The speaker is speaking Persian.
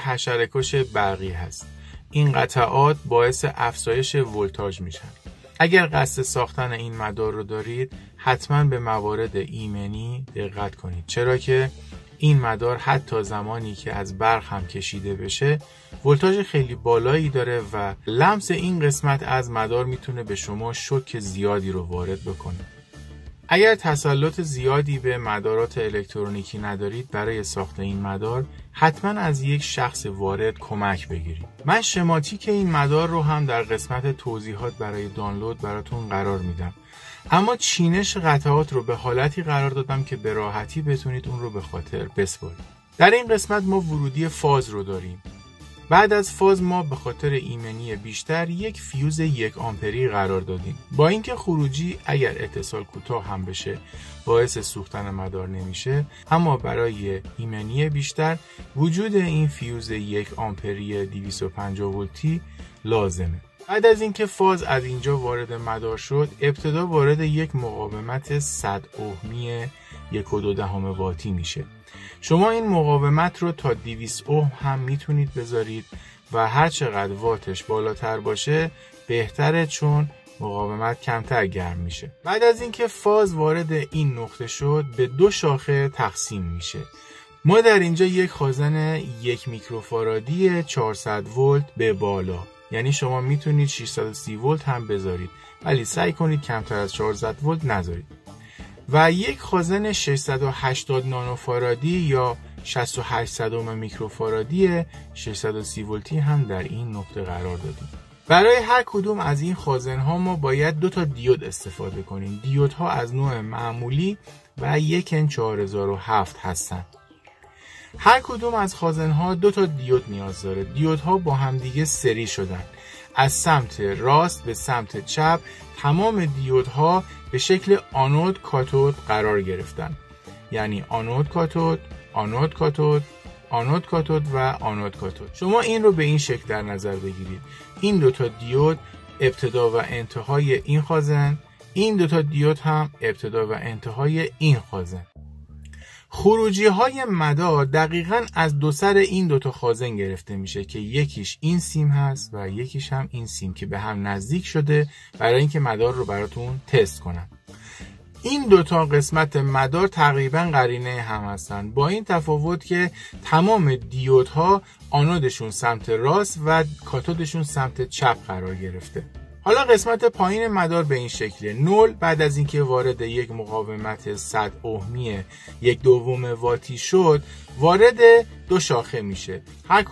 حشره‌کش برقی هست. این قطعات باعث افزایش ولتاژ میشن. اگر قصد ساختن این مدار رو دارید حتما به موارد ایمنی دقت کنید، چرا که این مدار حتی زمانی که از برق هم کشیده بشه ولتاژ خیلی بالایی داره و لمس این قسمت از مدار میتونه به شما شوک زیادی رو وارد بکنه. اگر تسلط زیادی به مدارات الکترونیکی ندارید برای ساخت این مدار حتما از یک شخص وارد کمک بگیرید. من شماتیک این مدار رو هم در قسمت توضیحات برای دانلود براتون قرار میدم، اما چینش قطعات رو به حالتی قرار دادم که به راحتی بتونید اون رو به خاطر بسپارید. در این قسمت ما ورودی فاز رو داریم. بعد از فاز ما به خاطر ایمنی بیشتر یک فیوز 1 آمپری قرار دادیم. با اینکه خروجی اگر اتصال کوتاه هم بشه باعث سوختن مدار نمیشه، اما برای ایمنی بیشتر وجود این فیوز 1 آمپری 250 ولتی لازمه. بعد از اینکه فاز از اینجا وارد مدار شد، ابتدا وارد یک مقاومت 100 اوهمی 1.2 واتی میشه. شما این مقاومت رو تا 200 اوم هم میتونید بذارید و هر چقدر واتش بالاتر باشه بهتره، چون مقاومت کمتر گرم میشه. بعد از اینکه فاز وارد این نقطه شد به 2 شاخه تقسیم میشه. ما در اینجا یک خازن 1 میکروفارادی 400 ولت به بالا، یعنی شما میتونید 630 ولت هم بذارید ولی سعی کنید کمتر از 400 ولت نذارید، و یک خازن 680 نانوفارادی یا 68 میکروفارادی 630 ولتی هم در این نقطه قرار دادیم. برای هر کدوم از این خازن ها ما باید 2 تا دیود استفاده کنیم. دیودها از نوع معمولی و 1N4007 هستند. هر کدوم از خازن ها 2 تا دیود نیاز داره. دیودها با همدیگه سری شدن. از سمت راست به سمت چپ تمام دیودها به شکل آنود کاتود قرار گرفتن، یعنی آنود کاتود، آنود کاتود، آنود کاتود و آنود کاتود. شما این رو به این شکل در نظر بگیرید. این 2 تا دیود ابتدا و انتهای این خازن، این 2 تا دیود هم ابتدا و انتهای این خازن. خروجی های مدار دقیقاً از 2 سر این 2 تا خازن گرفته میشه که یکیش این سیم هست و یکیش هم این سیم که به هم نزدیک شده برای اینکه مدار رو براتون تست کنم. این 2 تا قسمت مدار تقریباً قرینه هم هستن، با این تفاوت که تمام دیودها آنودشون سمت راست و کاتودشون سمت چپ قرار گرفته. حالا قسمت پایین مدار به این شکله. نول بعد از اینکه وارد یک مقاومت 100 اوهمی 1/2 واتی شد وارد 2 شاخه میشه. هر